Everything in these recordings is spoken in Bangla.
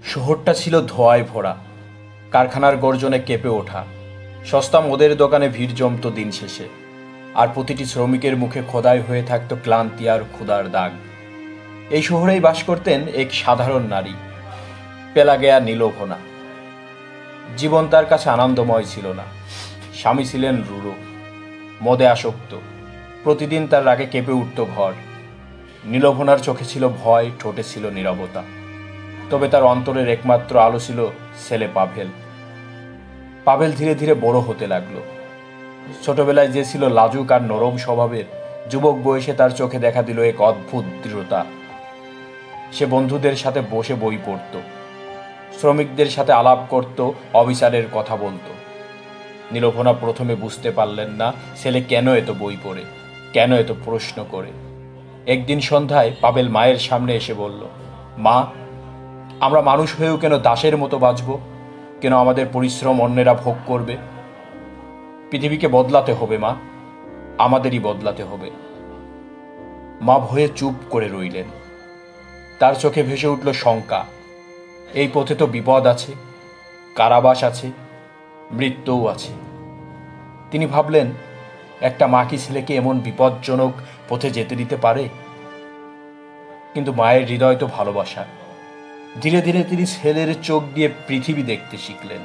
শহরটা ছিল ধোঁয়ায় ভরা, কারখানার গর্জনে কেঁপে ওঠা। সস্তা মদের দোকানে ভিড় জমত দিন শেষে, আর প্রতিটি শ্রমিকের মুখে খোদাই হয়ে থাকত ক্লান্তি আর ক্ষুধার দাগ। এই শহরেই বাস করতেন এক সাধারণ নারী, পেলাগেয়া নীলভনা। জীবন তার কাছে আনন্দময় ছিল না। স্বামী ছিলেন রূঢ়, মদে আসক্ত। প্রতিদিন তার রাগে কেঁপে উঠত ঘর। নীলভনার চোখে ছিল ভয়, ঠোঁটে ছিল নীরবতা। তবে তার অন্তরের একমাত্র আলো ছিল ছেলে পাভেল। পাভেল ধীরে ধীরে বড় হতে লাগলো। ছোটবেলায় যে ছিল লাজুক আর নরম স্বভাবের, যুবক বয়সে তার চোখে দেখা দিল এক অদ্ভুত দৃঢ়তা। সে বন্ধুদের সাথে বসে বই পড়ত, শ্রমিকদের সাথে আলাপ করত, অবিচারের কথা বলতো। নীলভনা প্রথমে বুঝতে পারলেন না ছেলে কেন এত বই পড়ে, কেন এত প্রশ্ন করে। একদিন সন্ধ্যায় পাভেল মায়ের সামনে এসে বলল, মা, আমরা মানুষ হয়েও কেন দাসের মতো বাঁচব? কেন আমাদের পরিশ্রম অন্যেরা ভোগ করবে? পৃথিবীকে বদলাতে হবে মা, আমাদেরই বদলাতে হবে। মা ভয়ে চুপ করে রইলেন। তার চোখে ভেসে উঠল শঙ্কা। এই পথে তো বিপদ আছে, কারাবাস আছে, মৃত্যুও আছে। তিনি ভাবলেন, একটা মা কি ছেলেকে এমন বিপজ্জনক পথে যেতে দিতে পারে? কিন্তু মায়ের হৃদয় তো ভালোবাসা। ধীরে ধীরে তিনি ছেলের চোখ দিয়ে পৃথিবী দেখতে শিখলেন।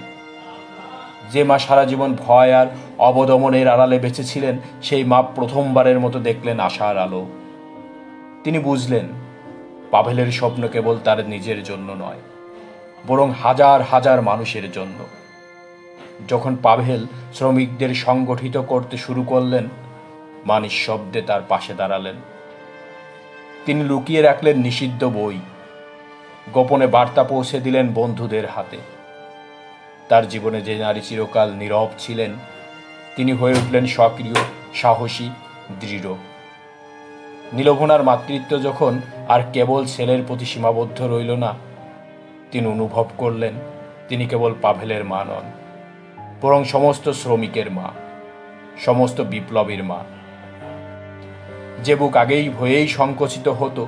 যে মা সারা জীবন ভয় আর অবদমনের আড়ালে বেঁচেছিলেন, সেই মা প্রথমবারের মতো দেখলেন আশার আলো। তিনি বুঝলেন, পাভেলের স্বপ্ন কেবল তার নিজের জন্য নয়, বরং হাজার হাজার মানুষের জন্য। যখন পাভেল শ্রমিকদের সংগঠিত করতে শুরু করলেন, মা নিঃশব্দে তার পাশে দাঁড়ালেন। তিনি লুকিয়ে রাখলেন নিষিদ্ধ বই, গোপনে বার্তা পৌঁছে দিলেন বন্ধুদের হাতে। তার জীবনে যে নারী চিরকাল নীরব ছিলেন, তিনি হয়ে উঠলেন সক্রিয়, সাহসী, দৃঢ়। নীলভনার মাতৃত্ব যখন আর কেবল ছেলের প্রতি সীমাবদ্ধ রইল না, তিনি অনুভব করলেন তিনি কেবল পাভেলের মা নন, বরং সমস্ত শ্রমিকের মা, সমস্ত বিপ্লবীর মা। যে বুক আগেই ভয়েই সংকুচিত হতো,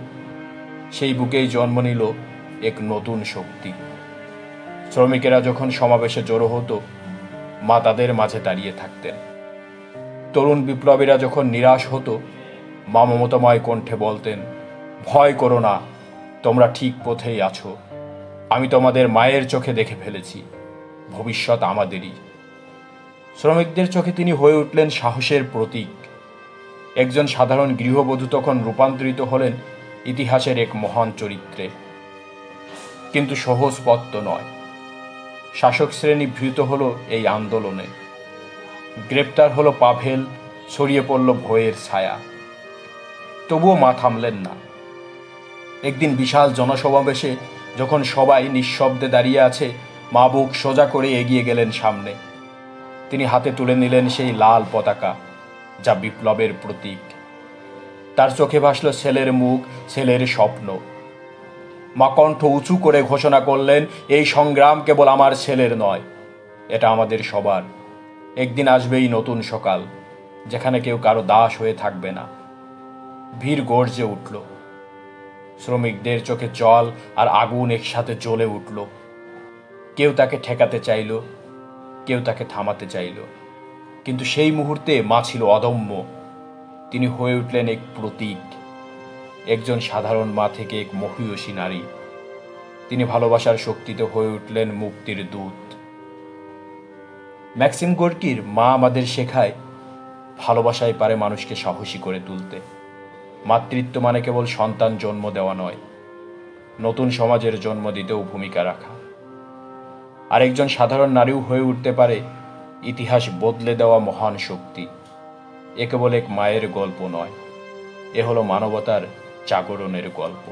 সেই বুকেই জন্ম নিল এক নতুন শক্তি। শ্রমিকেরা যখন সমাবেশে জড়ো হতো, মা তাদের মাঝে দাঁড়িয়ে থাকতেন। তরুণ বিপ্লবীরা যখন নিরাশ হতো, মা মমতাময় কণ্ঠে বলতেন, ভয় করো না, তোমরা ঠিক পথেই আছো। আমি তোমাদের মায়ের চোখে দেখে ফেলেছি, ভবিষ্যৎ আমাদেরই। শ্রমিকদের চোখে তিনি হয়ে উঠলেন সাহসের প্রতীক। একজন সাধারণ গৃহবধূ তখন রূপান্তরিত হলেন ইতিহাসের এক মহান চরিত্রে। কিন্তু সহজ পথ তো নয়। শাসক শ্রেণী ভীত হলো এই আন্দোলনে। গ্রেপ্তার হলো পাভেল, ছড়িয়ে পড়ল ভয়ের ছায়া। তবুও মা থামলেন না। একদিন বিশাল জনসমাবেশে যখন সবাই নিঃশব্দে দাঁড়িয়ে আছে, মা বুক সোজা করে এগিয়ে গেলেন সামনে। তিনি হাতে তুলে নিলেন সেই লাল পতাকা, যা বিপ্লবের প্রতীক। তার চোখে ভাসল ছেলের মুখ, ছেলের স্বপ্ন। মা কণ্ঠ উঁচু করে ঘোষণা করলেন, এই সংগ্রাম কেবল আমার ছেলের নয়, এটা আমাদের সবার। একদিন আসবেই নতুন সকাল, যেখানে কেউ কারো দাস হয়ে থাকবে না। ভিড় গর্জে উঠল। শ্রমিকদের চোখে জল আর আগুন একসাথে জ্বলে উঠল। কেউ তাকে ঠেকাতে চাইল, কেউ তাকে থামাতে চাইল। কিন্তু সেই মুহূর্তে মা ছিল অদম্য। তিনি হয়ে উঠলেন এক প্রতীক। একজন সাধারণ মা থেকে এক মহিয়সী নারী। তিনি ভালোবাসার শক্তিতে হয়ে উঠলেন মুক্তির দূত। ম্যাক্সিম গোর্কির মা আমাদের শেখায়, ভালোবাসাই পারে মানুষকে সাহসী করে তুলতে। মাতৃত্ব মানে কেবল সন্তান জন্ম দেওয়া নয়, নতুন সমাজের জন্ম দিতেও ভূমিকা রাখা। আর একজন সাধারণ নারীও হয়ে উঠতে পারে ইতিহাস বদলে দেওয়া মহান শক্তি। এ কেবল এক মায়ের গল্প নয়, এ হলো মানবতার জাগরণের গল্প।